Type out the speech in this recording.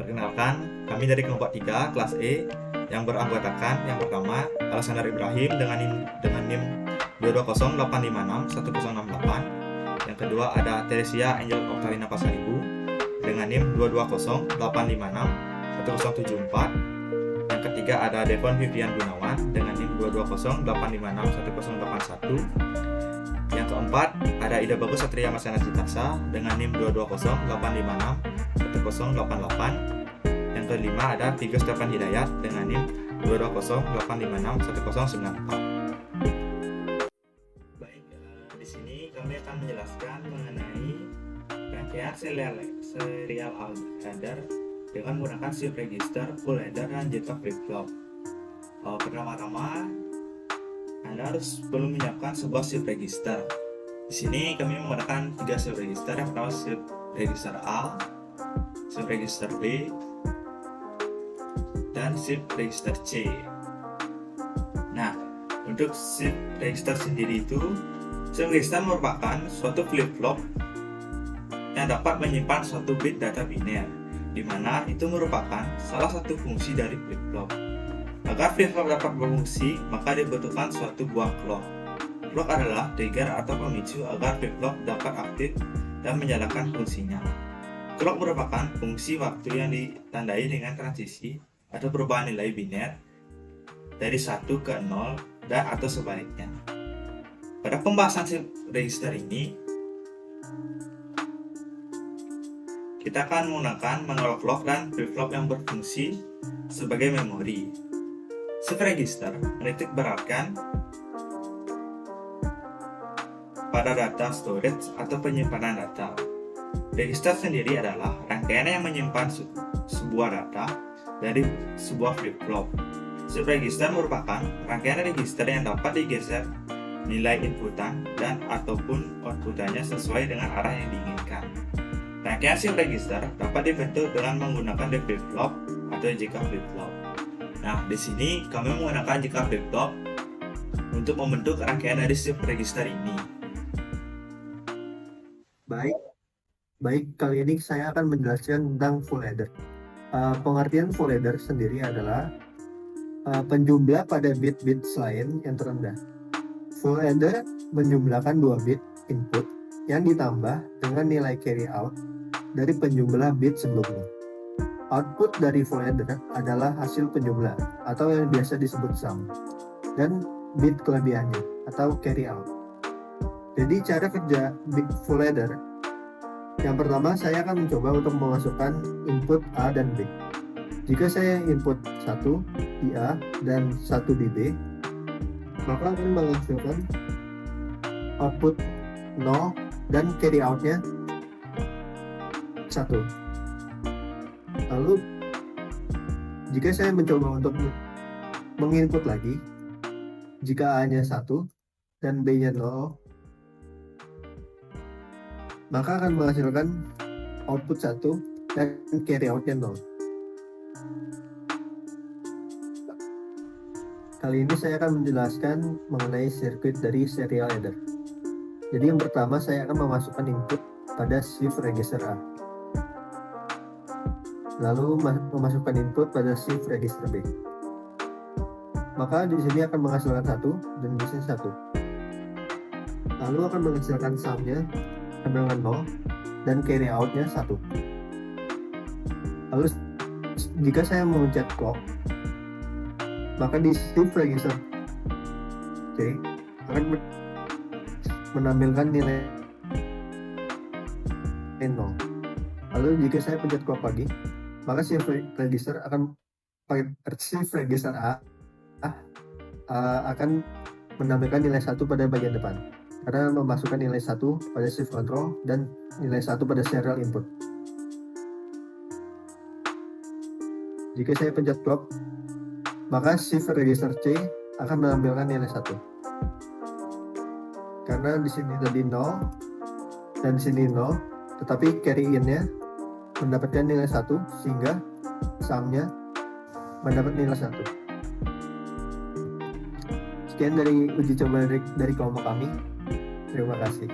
Perkenalkan, kami dari kelompok 3 kelas E yang beranggotakan yang pertama Alexander Ibrahim dengan NIM 220856168. Yang kedua ada Teresia Angel Oktarina Pasaribu dengan NIM 22085511074. Yang ketiga ada Devon Vivian Gunawan dengan NIM 22085611081. Yang keempat ada Ida Bagus Satria Masana Citasa dengan NIM 22085611088. Yang kelima ada Tigo Stefan Hidayat dengan NIM 22085611094. Baik, di sini kami akan menjelaskan mengenai rangkaian serial header dengan menggunakan shift register, full header, dan JK flip-flop. Pertama-tama Anda harus perlu menyiapkan sebuah shift register. Di sini kami menggunakan 3 shift register. Yang pertama shift register A, shift register B, dan shift register C. Nah, untuk shift register sendiri itu, shift register merupakan suatu flip-flop yang dapat menyimpan suatu bit data biner, di mana itu merupakan salah satu fungsi dari flip-flop. Agar flip-flop dapat berfungsi, maka dibutuhkan suatu buah clock. Clock adalah trigger atau pemicu agar flip-flop dapat aktif dan menjalankan fungsinya. Clock merupakan fungsi waktu yang ditandai dengan transisi atau perubahan nilai biner dari 1 ke 0 dan atau sebaliknya. Pada pembahasan shift register ini, kita akan menggunakan manual clock dan flip-flop yang berfungsi sebagai memori. Shift register menitik beratkan pada data storage atau penyimpanan data. Register sendiri adalah rangkaian yang menyimpan sebuah data dari sebuah flip-flop. Shift register merupakan rangkaian register yang dapat digeser nilai inputan dan ataupun outputannya sesuai dengan arah yang diinginkan. Rangkaian shift register dapat dibentuk dengan menggunakan D flip-flop atau JK flip-flop. Nah, di sini kami menggunakan JK flip-flop untuk membentuk rangkaian dari shift register ini. Baik, kali ini saya akan menjelaskan tentang full header. Pengertian full header sendiri adalah penjumlah pada bit-bit selain yang terendah. Full header menjumlahkan 2 bit input yang ditambah dengan nilai carry out dari penjumlah bit sebelumnya. Output dari full header adalah hasil penjumlah atau yang biasa disebut sum dan bit kelebihannya atau carry out. Jadi cara kerja bit full header, yang pertama saya akan mencoba untuk memasukkan input A dan B. Jika saya input 1 di A dan 1 di B, maka akan menghasilkan output 0 dan carry outnya 1. Lalu jika saya mencoba untuk menginput lagi, jika A nya 1 dan B nya 0, maka akan menghasilkan output 1 dan carry outnya 0. Kali ini saya akan menjelaskan mengenai sirkuit dari serial header. Jadi yang pertama saya akan memasukkan input pada shift register A, lalu memasukkan input pada shift register B. Maka di sini akan menghasilkan 1 dan di sini 1. Lalu akan menghasilkan sumnya dengan 0 dan carry outnya 1. Lalu jika saya memencet clock, maka di shift register C akan menampilkan nilai 0. Lalu jika saya pencet clock lagi, maka shift register A akan menampilkan nilai 1 pada bagian depan karena memasukkan nilai 1 pada shift control dan nilai 1 pada serial input. Jika saya pencet clock, maka shift register C akan menampilkan nilai 1. Karena di sini tadi 0 dan di sini 0, tetapi carry in-nya mendapatkan nilai 1 sehingga sum-nya mendapat nilai 1. Sekian dari uji coba dari kelompok kami. Terima kasih.